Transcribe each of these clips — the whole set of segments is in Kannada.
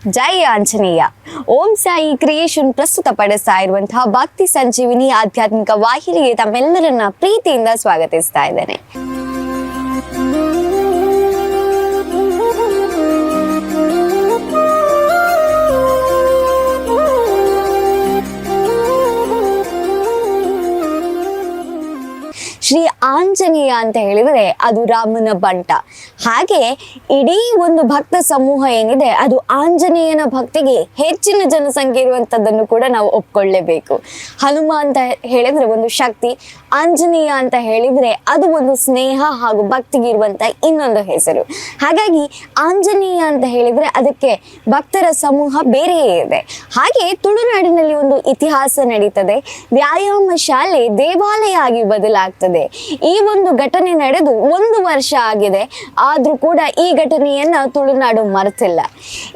ಜೈ ಆಂಜನೇಯ. ಓಂ ಸಾಯಿ ಕ್ರಿಯೇಷನ್ ಪ್ರಸ್ತುತಪಡಿಸ್ತಾ ಇರುವಂತಹ ಭಕ್ತಿ ಸಂಜೀವಿನಿ ಆಧ್ಯಾತ್ಮಿಕ ವಾಹಿನಿಗೆ ತಮ್ಮೆಲ್ಲರನ್ನ ಪ್ರೀತಿಯಿಂದ ಸ್ವಾಗತಿಸ್ತಾ ಇದ್ದೇನೆ. ಶ್ರೀ ಆಂಜನೇಯ ಅಂತ ಹೇಳಿದರೆ ಅದು ರಾಮನ ಬಂಟ. ಹಾಗೆ ಇಡೀ ಒಂದು ಭಕ್ತ ಸಮೂಹ ಏನಿದೆ ಅದು ಆಂಜನೇಯನ ಭಕ್ತಿಗೆ ಹೆಚ್ಚಿನ ಜನಸಂಖ್ಯೆ ಇರುವಂಥದ್ದನ್ನು ಕೂಡ ನಾವು ಒಪ್ಕೊಳ್ಳೇಬೇಕು. ಹನುಮ ಅಂತ ಹೇಳಿದ್ರೆ ಒಂದು ಶಕ್ತಿ, ಆಂಜನೇಯ ಅಂತ ಹೇಳಿದ್ರೆ ಅದು ಒಂದು ಸ್ನೇಹ ಹಾಗೂ ಭಕ್ತಿಗೆ ಇರುವಂತ ಇನ್ನೊಂದು ಹೆಸರು. ಹಾಗಾಗಿ ಆಂಜನೇಯ ಅಂತ ಹೇಳಿದ್ರೆ ಅದಕ್ಕೆ ಭಕ್ತರ ಸಮೂಹ ಬೇರೆಯೇ ಇದೆ. ಹಾಗೆ ತುಳುನಾಡಿನಲ್ಲಿ ಒಂದು ಇತಿಹಾಸ ನಡೀತದೆ. ವ್ಯಾಯಾಮ ಶಾಲೆ ದೇವಾಲಯ ಆಗಿ ಬದಲಾಗ್ತದೆ. ಈ ಒಂದು ಘಟನೆ ನಡೆದು 1 ವರ್ಷ ಆಗಿದೆ, ಆದ್ರೂ ಕೂಡ ಈ ಘಟನೆಯನ್ನ ತುಳುನಾಡು ಮರೆತಿಲ್ಲ.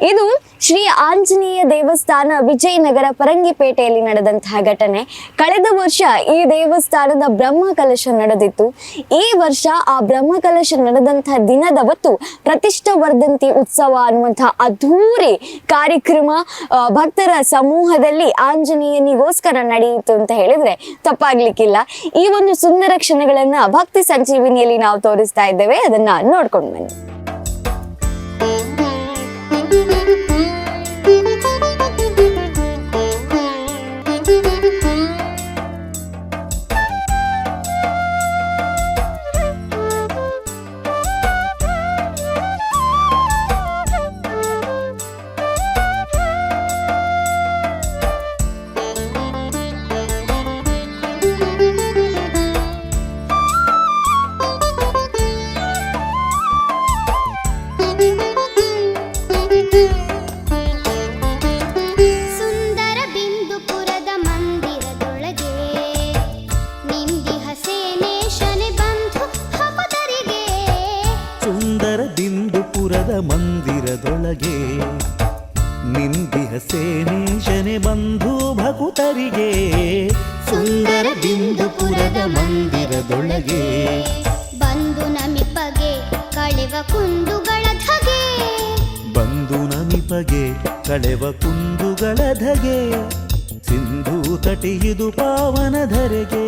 ಇದು ಶ್ರೀ ಆಂಜನೇಯ ದೇವಸ್ಥಾನ ವಿಜಯನಗರ ಪರಂಗಿಪೇಟೆಯಲ್ಲಿ ನಡೆದಂತಹ ಘಟನೆ. ಕಳೆದ ವರ್ಷ ಈ ದೇವಸ್ಥಾನದ ಬ್ರಹ್ಮ ಕಲಶ ನಡೆದಿತ್ತು. ಈ ವರ್ಷ ಆ ಬ್ರಹ್ಮ ಕಲಶ ನಡೆದಂತಹ ದಿನದವತ್ತು ಪ್ರತಿಷ್ಠಾ ವರ್ಧಂತಿ ಉತ್ಸವ ಅನ್ನುವಂತಹ ಅದ್ಧೂರಿ ಕಾರ್ಯಕ್ರಮ ಭಕ್ತರ ಸಮೂಹದಲ್ಲಿ ಆಂಜನೇಯನಿಗೋಸ್ಕರ ನಡೆಯಿತು ಅಂತ ಹೇಳಿದ್ರೆ ತಪ್ಪಾಗ್ಲಿಕ್ಕಿಲ್ಲ. ಈ ಒಂದು ಸುಂದರ ಕ್ಷಣಗಳನ್ನ ಭಕ್ತಿ ಸಂಜೀವಿನಿಯಲ್ಲಿ ನಾವು ತೋರಿಸ್ತಾ ಇದ್ದೇವೆ, ಅದನ್ನ ನೋಡ್ಕೊಂಡು ಬನ್ನಿ. ಮಂದಿರದೊಳಗೆ ನಿಂದಿಹ ಸೇನೇಶನೆ ಬಂಧು ಭಕುತರಿಗೆ. ಸುಂದರ ಬಿಂದುಪುರದ ಮಂದಿರದೊಳಗೆ ಬಂದು ನಮಿಪಗೆ ಕಳೆವ ಕುಂದುಗಳ ಧಗೆ. ಬಂದು ನಮಿಪಗೆ ಕಳೆವ ಕುಂದುಗಳ ಧಗೆ. ಸಿಂಧು ತಟಿಹಿದು ಪಾವನ ಧರೆಗೆ.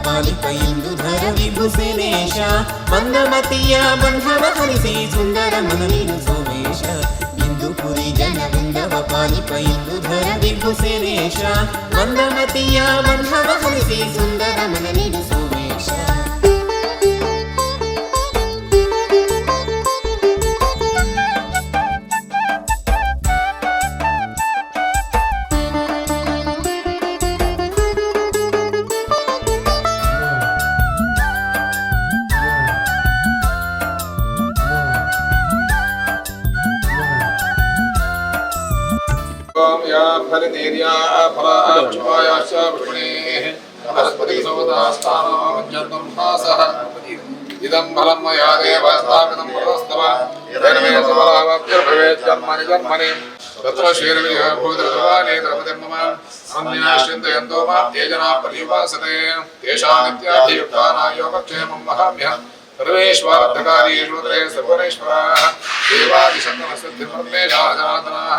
ಪಾಲಿಪ ಇಂದುಧರ ವಿಭುಸೇನೇಶ ಮಂದಮತಿಯ ಬಂಧವ ಹರಿಸಿ ಸುಂದರ ಮನ ನೀಡು ಸೋಮೇಶ ಇಂದುಪುರಿ ಜನವೃಂದವ ಪಾಲಿಪ ಇಂದುಧರ ವಿಭುಸೇನೇಶ ಮಂದಮತಿಯ ಬಂಧವ ಹರಿಸಿ ಸುಂದರ ಮನ ನೀಡು ಸೋಮೇಶ इदं फलं मया देव स्थापितं पुरस्तव येन मे समलावाप्तिर्भवेत् कर्मणि कर्मणि तत्र श्रीरविः भूतृभवानि द्रवतिं मम अन्याः चिन्तयन्तो मां ये जनाः पर्युपासते तेषां नित्याभियुक्तानां योगक्षेमं वहाम्यहं सर्वेष्वार्थकारीषु त्रये सर्वनेश्वराः देवादिशङ्करसिद्धिमर्मेषाः जनार्दनाः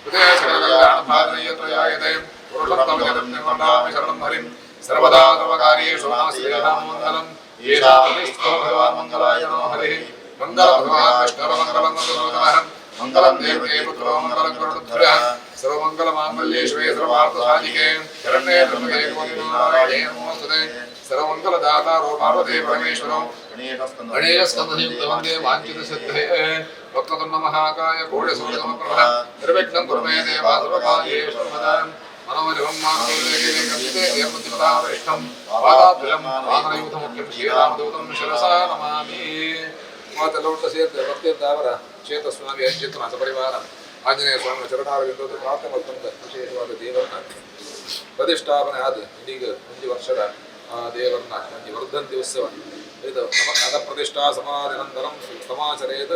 हृदये सकलकल्याणभाजने यत्र जायते पुरुषोत्तमजनं निर्वण्णामि शरणं हरिं सर्वदा सर्वकार्येषु नास्तेषां मङ्गलम् येषां प्रतिष्ठो भगवान् मङ्गलाय नो हरिः मङ्गलं भगवान् विष्णुर्मङ्गलं मङ्गलम् मङ्गलं देवते पुत्रो मङ्गलं गरुडध्वजः सर्वमङ्गलमाङ्गल्ये शिवे सर्वार्थसाधिके शरण्ये त्र्यम्बके गौरी नारायणे नमोऽस्तुते सर्वमङ्गलदातारो पार्वती परमेश्वरो गणेशस्कन्धयुक्तवन्दे वाञ्छितसिद्धये वक्रतुण्डमहाकाय कोटिसूर्यसमप्रभः निर्विघ्नं कुरु मे देव सर्वकार्येषु सर्वदा मनोजवं मानवदेके यमतिपदावरिष्ठं पादाभ्यं वानरयूथमुख्यं श्रीरामदूतं शिरसा नमामि ಮಾತೆಲ್ಲೊಟ್ಟು ಸೇರ್ತೇವೆ ಭಕ್ತಿಯವರ ಚೇತಸ್ವಾಮಿ ಅಜ್ಜಿತ್ನ ಸಪರಿವಾರ ಆಂಜನೇಯ ಸ್ವಾಮಿಯ ಚರಣಾರವಿಂದದ ಪ್ರಾರ್ಥನೆ ಮಾಡ್ಕೊಂಡ ವಿಶೇಷವಾದ ದೇವರನ್ನ ಪ್ರತಿಷ್ಠಾಪನೆ ಆದ ಇದೀಗ ಒಂದು ವರ್ಷದ ದೇವರನ್ನ ಒಂದು ವರ್ಧಂತಿ ಉತ್ಸವ ಇದು ಅದ ಪ್ರತಿಷ್ಠಾ ಸಮಾಧಿನಂತರಂ ಸಮಾಚರೇದ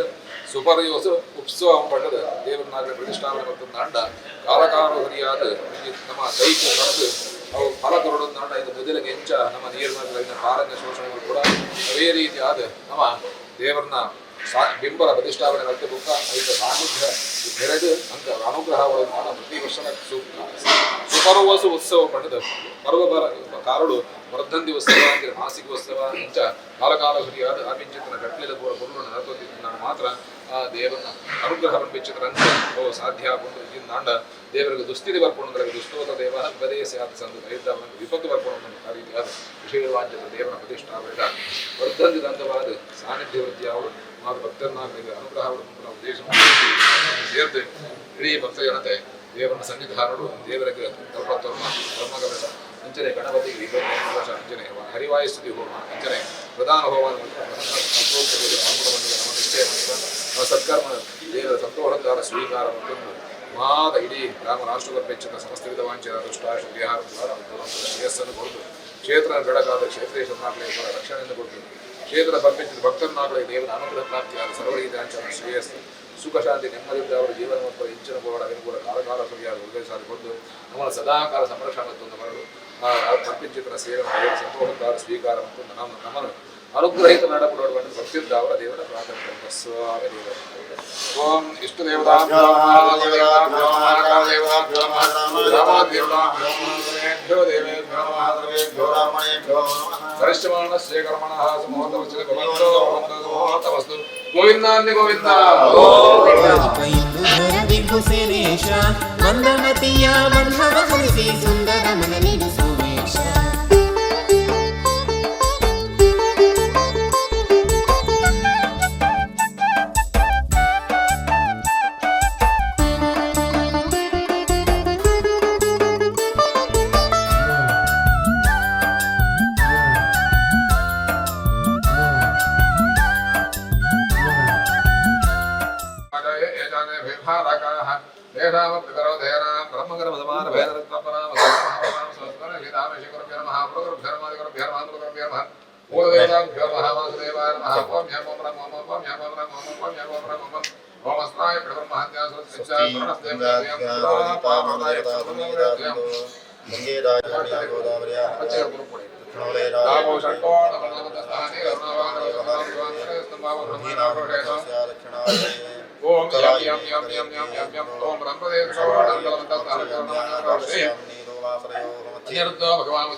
ಸುಪರ್ಯೋಸು ಉತ್ಸವ ಪಟ್ಟದ ದೇವರನ್ನಾಗಲಿ ಪ್ರತಿಷ್ಠಾಪನೆ ಮಾಡ್ಕೊಂಡ ಅಂಡ ಕಾಲಕಾಲೋಹರಿಯಾದ ನಮ್ಮ ದೈಹಿಕ ನಡೆದು ಅವು ಫಲ ಕೊರಡೋದು ನಾಡ ಇದು ಮೊದಲಿಗೆ ಹೆಂಚ ನಮ್ಮ ನೀರಿನ ಪಾರಣ್ಯ ಶೋಷಣೆಗಳು ಕೂಡ ಅದೇ ರೀತಿಯಾದ ನಮ್ಮ ದೇವರನ್ನ ಬಿಂಬರ ಪ್ರತಿಷ್ಠಾಪನೆ ಮತ್ತೆ ಬುಕ್ಕ ಇದರ ಸಾನ್ನಿಧ್ಯ ಬೆರೆದು ಅಂತ ಅನುಗ್ರಹ ಪ್ರತಿ ವರ್ಷದ ಸುಪರ್ವಸು ಉತ್ಸವ ಪಡೆದ ಪರ್ವ ಕಾರಡು ವರ್ಧಂತಿ ಉತ್ಸವ ಅಂದರೆ ಮಾಸಿಕ ಉತ್ಸವ ಇಂಚ ಕಾಲಕಾಲ ಹುರಿಯಾದ ಅಭಿಂಚಿತನ ಗಟ್ಟಲೆದ ಪೂರ್ಣ ನರತೋದಿದ್ದು ನಾನು ಮಾತ್ರ ಆ ದೇವರನ್ನ ಅನುಗ್ರಹ ಪಂಪಿಸಿದ್ರಂತ ಓ ಸಾಧ್ಯ ಬಂದು ಇದರಿಂದ ನಾಂಡ ದೇವರಿಗೆ ದುಸ್ಥಿತಿ ಬರ್ಕೊಂಡ್ರೆ ದುಷ್ಟೋತ ದೇವ ಉಪದೇಶ ಆದ ಸಂದು ದೈದ ವಿಪತ್ತು ಬರ್ಕೊಂಡು ಆ ರೀತಿಯಾದ ವಿಷಯವಾಂಚದ ದೇವರ ಪ್ರತಿಷ್ಠಾಪನೆದ ವರ್ಧಂತಿ ದಂತವಾದ ಸಾನ್ನಿಧ್ಯ ವೃತ್ತಿ ಅವರು ಮಾತು ಭಕ್ತರನ್ನಾಗಲಿದೆ ಅನುಗ್ರಹ ಉದ್ದೇಶ ಸೇರ್ದು ಇಡೀ ಭಕ್ತ ಜನತೆ ದೇವರನ್ನ ಸನ್ನಿಧಾನಗಳು ದೇವರಿಗೆ ಕಲ್ಪತ್ತೋರ್ಮ ಬ್ರಹ್ಮಗಮನ ಅಂಚನೆ ಗಣಪತಿಗೆ ವಿಭಜನೆ ಅಂಜನೆ ಹರಿವಾಯುಸ್ತುತಿ ಹೋಮ ಅಂಚನೆ ಪ್ರಧಾನ ಹೋಮ ನಿಶ್ಚಯ ಸತ್ಕರ್ಮ ದೇವರ ಸಂತೋಷದಾರ ಸ್ವೀಕಾರ ಮತ್ತು ಮಾದ ಇಡೀ ಗ್ರಾಮ ರಾಷ್ಟ್ರದ ಪೆಚ್ಚಿನ ಸಮಸ್ತ ವಿಧ ವಾಂಛಿತ ದುಷ್ಟಾಶ ವಿಹಾರ ಶ್ರೇಯಸ್ಸನ್ನು ಕೊಟ್ಟು ಕ್ಷೇತ್ರ ಬೆಳಗಾದ ಕ್ಷೇತ್ರೇಶ್ವರನಾಗಲಿ ರಕ್ಷಣೆಯನ್ನು ಕೊಟ್ಟು ಕ್ಷೇತ್ರ ಬರ್ಪಿಸಿದ ಭಕ್ತರನ್ನಾಗಲಿ ದೇವರ ಅನುಗ್ರಹ ಪ್ರಾಪ್ತಿಯಾದ ಸರ್ವರೀತಿಯಾಚನ ಶ್ರೇಯಸ್ಸು ಸುಖ ಶಾಂತಿ ನೆಮ್ಮದಿಯಿಂದ ಅವರ ಜೀವನ ಮತ್ತು ಇಂಚಿನ ಬೋರ್ಡ್ ಅನುಕೂಲ ಕಾಲಕಾಲ ಸರಿಯಾದ ಉದಯ ಸಾಧಿಕೊಂಡು ನಮ್ಮನ್ನು ಸದಾಕಾಲ ಸಂರಕ್ಷಣೆ ಮತ್ತು ಬರಲು ಬರ್ಪಿಂಚಿತರ ಸೇವೆ ಸಂತೋಷದಾರ ಸ್ವೀಕಾರ ಮತ್ತು ನಮ್ಮನ್ನು ಅನುಗ್ರಹಿತ ಮಾಡಬಿಡುವ ಭಕ್ತಿದ್ದ ಅವರ ದೇವರ ಪ್ರಾರ್ಥನೆ ಸ್ವಾಮಿ ದೇವರ ಓಂ ಇಷ್ಟ ದೇವತಾಭ್ಯೋ ವರಿಷ್ಠಮಾನಸ್ಯ ಕರ್ಮಣಃ ಸಮೂಹತವಸ್ಯ ಭವಂತೋ ಗೋವಿಂದಾನ್ಯ ಗೋವಿಂದ ವಿಭುಸೇನೇಶ ಮಂದಮತಿಯ ಬಂಧವ ಹರಿಸಿ ಸುಂದರ ಮನ ನೀಡು ಸೋಮೇಶ ओम यम यम यम यम यम यम ओम ब्रह्मदेव ಅನಿರುದ್ಧೋ ಭಗವಾನ್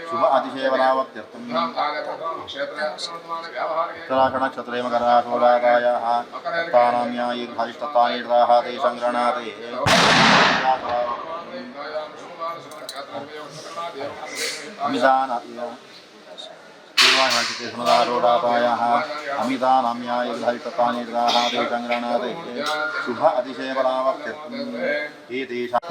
ಶುಭ ಅತಿಶೇವನಾವತ್ಯರ್ಥಂ ಕ್ಷತ್ರೆ ಮಕರಾಶೋಡಾದಾಯ ತಾನಾಮ್ಯಾಯಿರ್ಭಾಜಿಷ್ಠತಾನಿರ್ದಾಹ ತೇ ಸಂಗ್ರಣಾತೆ पूर्वाभाषिते स्मदारोडातायाः अमितानाम्यायुर्धरिततानिर्दाः ते संग्रहणाते शुभ अतिशयबलावत्यर्थम् एतेषां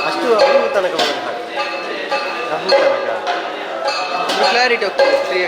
ಅಷ್ಟು ಅವು ತನಕ ಕ್ಲಾರಿಟಿ ಹೋಗ್ತದೆ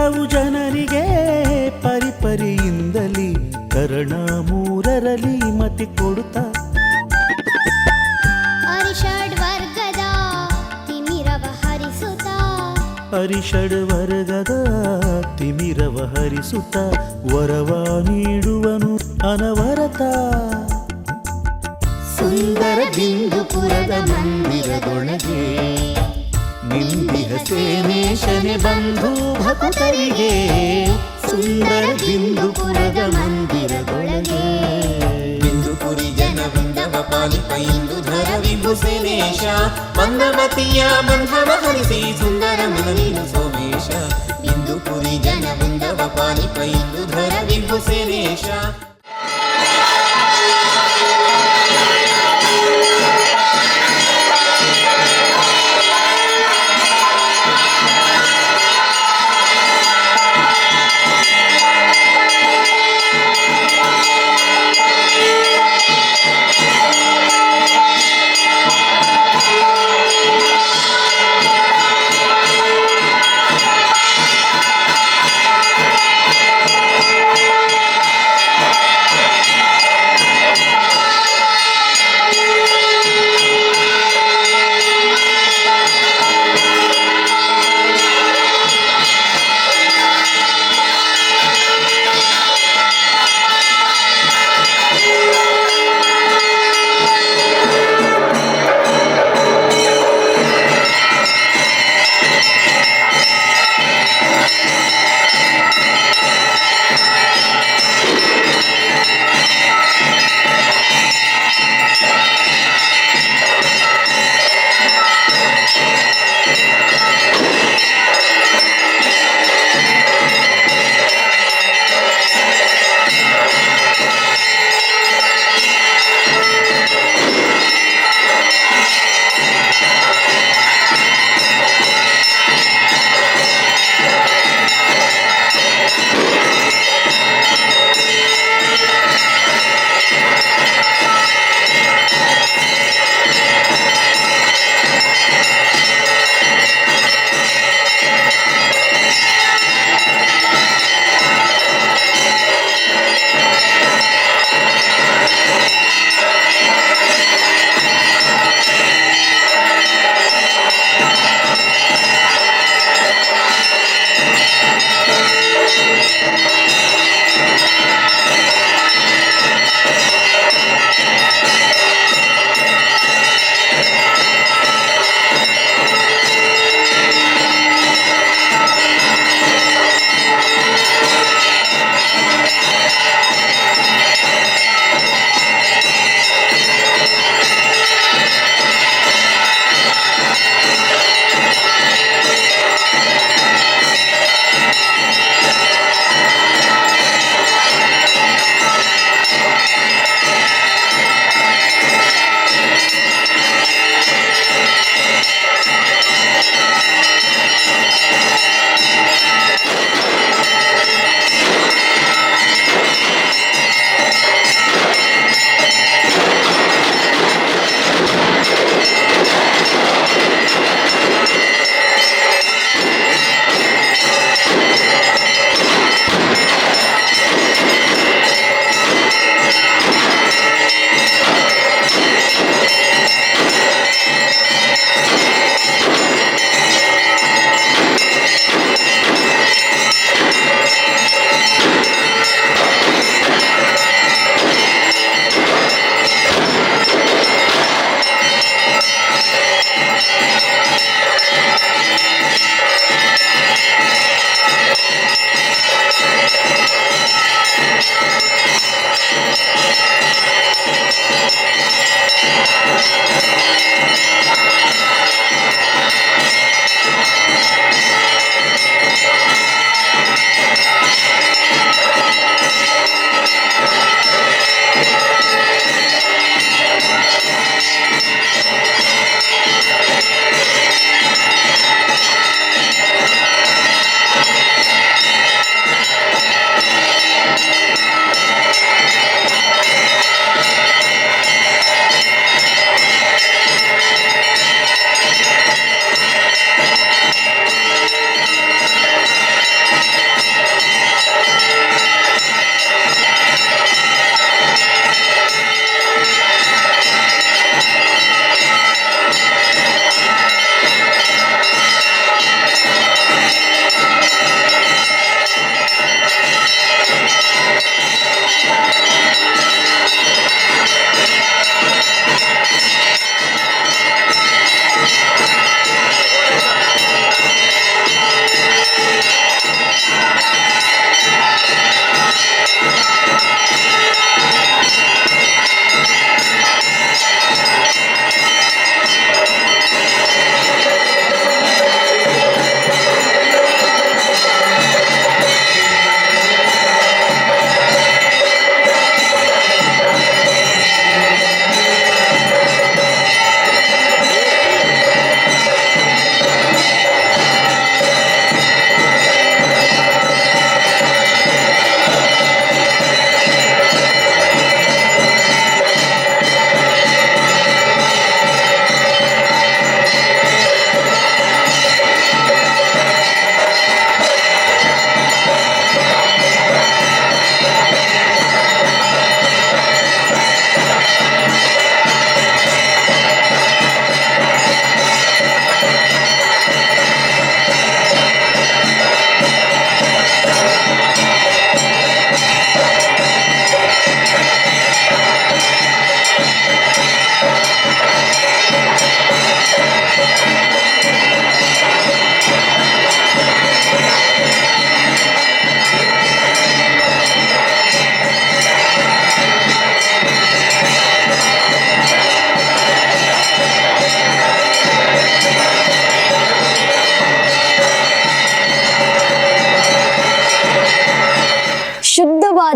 ಹಲವು ಜನರಿಗೆ ಪರಿಪರಿಯಿಂದಲಿ ಕರ್ಣ ಮೂರರಲ್ಲಿ ಮತಿ ಕೊಡುತ್ತಾ ಅರಿಷಡ್ ವರ್ಗದ ತಿಮಿರವ ಹರಿಸುತ್ತ ಅರಿಷಡ್ ವರ್ಗದ ತಿಮಿರವ ಹರಿಸುತ್ತ ವರವ ನೀಡುವನು ಅನವರತ ಸುಂದರ ಬಿಂದುಪುರದ ಮಂದಿರದೊಳಗೆ ನಿಂದಿಹ ಸೇನೇಶನೆ ಬಂಧು ಭಕ್ತರಿಗೆ ಸುಂದರ ಬಿಂದುಪುರದ ಮಂದಿರದೊಳಗೆ ಬಿಂದುಪುರಿ ಜನವೃಂದವ ಪಾಲಿಪ ಇಂದುಧರ ವಿಭುಸೇನೇಶ ಮಂದಮತಿಯ ಬಂಧವ ಹರಿಸಿ ಸುಂದರ ಮನ ನೀಡು ಸೋಮೇಶ ಬಿಂದುಪುರಿ ಜನವೃಂದವ ಪಾಲಿಪ ಇಂದುಧರ ವಿಭುಸೇನೇಶ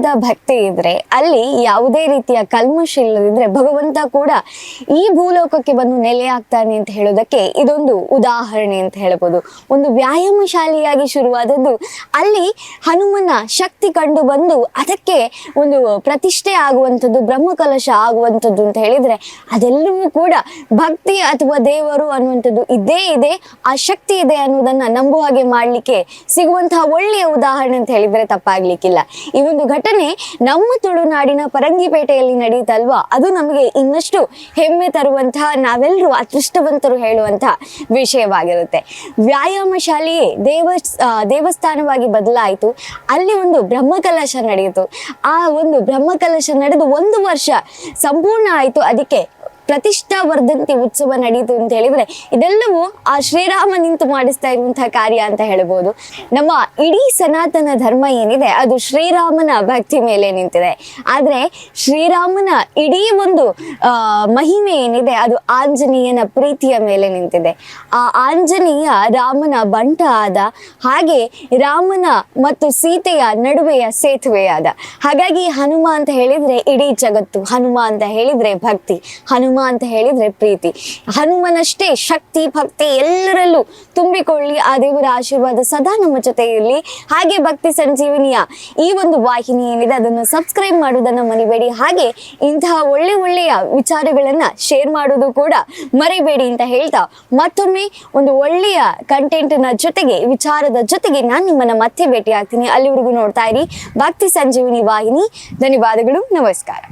ಶುದ್ಧವಾದ ಭಕ್ತಿ ಇದ್ರೆ, ಅಲ್ಲಿ ಯಾವುದೇ ರೀತಿಯ ಕಲ್ಮಶ ಇಲ್ಲದಿದ್ರೆ ಭಗವಂತ ಕೂಡ ಈ ಭೂಲೋಕಕ್ಕೆ ಬಂದು ನೆಲೆಯಾಗ್ತಾನೆ ಅಂತ ಹೇಳೋದಕ್ಕೆ ಇದೊಂದು ಉದಾಹರಣೆ ಅಂತ ಹೇಳ್ಬೋದು. ಒಂದು ವ್ಯಾಯಾಮ ಶಾಲೆಯಾಗಿ ಶುರುವಾದದ್ದು, ಅಲ್ಲಿ ಹನುಮನ ಶಕ್ತಿ ಕಂಡು ಬಂದು ಅದಕ್ಕೆ ಒಂದು ಪ್ರತಿಷ್ಠೆ ಆಗುವಂಥದ್ದು, ಬ್ರಹ್ಮಕಲಶ ಆಗುವಂಥದ್ದು ಅಂತ ಹೇಳಿದ್ರೆ ಅದೆಲ್ಲವೂ ಕೂಡ ಭಕ್ತಿ ಅಥವಾ ದೇವರು ಅನ್ನುವಂಥದ್ದು ಇದ್ದೇ ಇದೆ, ಆ ಶಕ್ತಿ ಇದೆ ಅನ್ನೋದನ್ನ ನಂಬುವ ಹಾಗೆ ಮಾಡ್ಲಿಕ್ಕೆ ಸಿಗುವಂತಹ ಒಳ್ಳೆಯ ಉದಾಹರಣೆ ಅಂತ ಹೇಳಿದ್ರೆ ತಪ್ಪಾಗ್ಲಿಕ್ಕಿಲ್ಲ. ಈ ಒಂದು ಘಟನೆ ನಮ್ಮ ತುಳುನಾಡಿನ ಪರಂಗಿಪೇಟೆಯಲ್ಲಿ ನಡೀತಲ್ವಾ, ಅದು ನಮಗೆ ಇನ್ನಷ್ಟು ಹೆಮ್ಮೆ ತರುವಂತಹ, ನಾವೆಲ್ಲರೂ ಅದೃಷ್ಟವಂತರು ಹೇಳುವಂತಹ ವಿಷಯವಾಗಿರುತ್ತೆ. ವ್ಯಾಯಾಮ ಶಾಲೆಯೇ ದೇವಸ್ಥಾನವಾಗಿ ಬದಲಾಯಿತು. ಅಲ್ಲಿ ಒಂದು ಬ್ರಹ್ಮಕಲಶ ನಡೆಯಿತು. ಆ ಒಂದು ಬ್ರಹ್ಮಕಲಶ ನಡೆದು 1 ವರ್ಷ ಸಂಪೂರ್ಣ ಆಯಿತು. ಅದಕ್ಕೆ ಪ್ರತಿಷ್ಠಾ ವರ್ಧಂತಿ ಉತ್ಸವ ನಡೀತು ಅಂತ ಹೇಳಿದ್ರೆ ಇದೆಲ್ಲವೂ ಆ ಶ್ರೀರಾಮ ನಿಂತು ಮಾಡಿಸ್ತಾ ಇರುವಂತಹ ಕಾರ್ಯ ಅಂತ ಹೇಳ್ಬೋದು. ನಮ್ಮ ಇಡೀ ಸನಾತನ ಧರ್ಮ ಏನಿದೆ ಅದು ಶ್ರೀರಾಮನ ಭಕ್ತಿ ಮೇಲೆ ನಿಂತಿದೆ. ಆದ್ರೆ ಶ್ರೀರಾಮನ ಇಡೀ ಒಂದು ಮಹಿಮೆ ಏನಿದೆ ಅದು ಆಂಜನೇಯನ ಪ್ರೀತಿಯ ಮೇಲೆ ನಿಂತಿದೆ. ಆ ಆಂಜನೇಯ ರಾಮನ ಬಂಟ ಆದ, ಹಾಗೆ ರಾಮನ ಮತ್ತು ಸೀತೆಯ ನಡುವೆಯ ಸೇತುವೆಯಾದ. ಹಾಗಾಗಿ ಹನುಮ ಅಂತ ಹೇಳಿದ್ರೆ ಇಡೀ ಜಗತ್ತು, ಹನುಮ ಅಂತ ಹೇಳಿದ್ರೆ ಭಕ್ತಿ, ಹನುಮ ಅಂತ ಹೇಳಿದ್ರೆ ಪ್ರೀತಿ. ಹನುಮನಷ್ಟೇ ಶಕ್ತಿ ಭಕ್ತಿ ಎಲ್ಲರಲ್ಲೂ ತುಂಬಿಕೊಳ್ಳಿ. ಆ ದೇವರ ಆಶೀರ್ವಾದ ಸದಾ ನಮ್ಮ ಜೊತೆ ಇರಲಿ. ಹಾಗೆ ಭಕ್ತಿ ಸಂಜೀವಿನಿಯ ಈ ಒಂದು ವಾಹಿನಿ ಏನಿದೆ ಅದನ್ನು ಸಬ್ಸ್ಕ್ರೈಬ್ ಮಾಡೋದನ್ನ ಮರಿಬೇಡಿ. ಹಾಗೆ ಇಂತಹ ಒಳ್ಳೆಯ ವಿಚಾರಗಳನ್ನ ಶೇರ್ ಮಾಡೋದು ಕೂಡ ಮರಿಬೇಡಿ ಅಂತ ಹೇಳ್ತಾ, ಮತ್ತೊಮ್ಮೆ ಒಂದು ಒಳ್ಳೆಯ ಕಂಟೆಂಟ್ನ ಜೊತೆಗೆ, ವಿಚಾರದ ಜೊತೆಗೆ ನಾನು ನಿಮ್ಮನ್ನ ಮತ್ತೆ ಭೇಟಿ ಆಗ್ತೀನಿ. ಅಲ್ಲಿವರೆಗೂ ನೋಡ್ತಾ ಇರಿ ಭಕ್ತಿ ಸಂಜೀವಿನಿ ವಾಹಿನಿ. ಧನ್ಯವಾದಗಳು, ನಮಸ್ಕಾರ.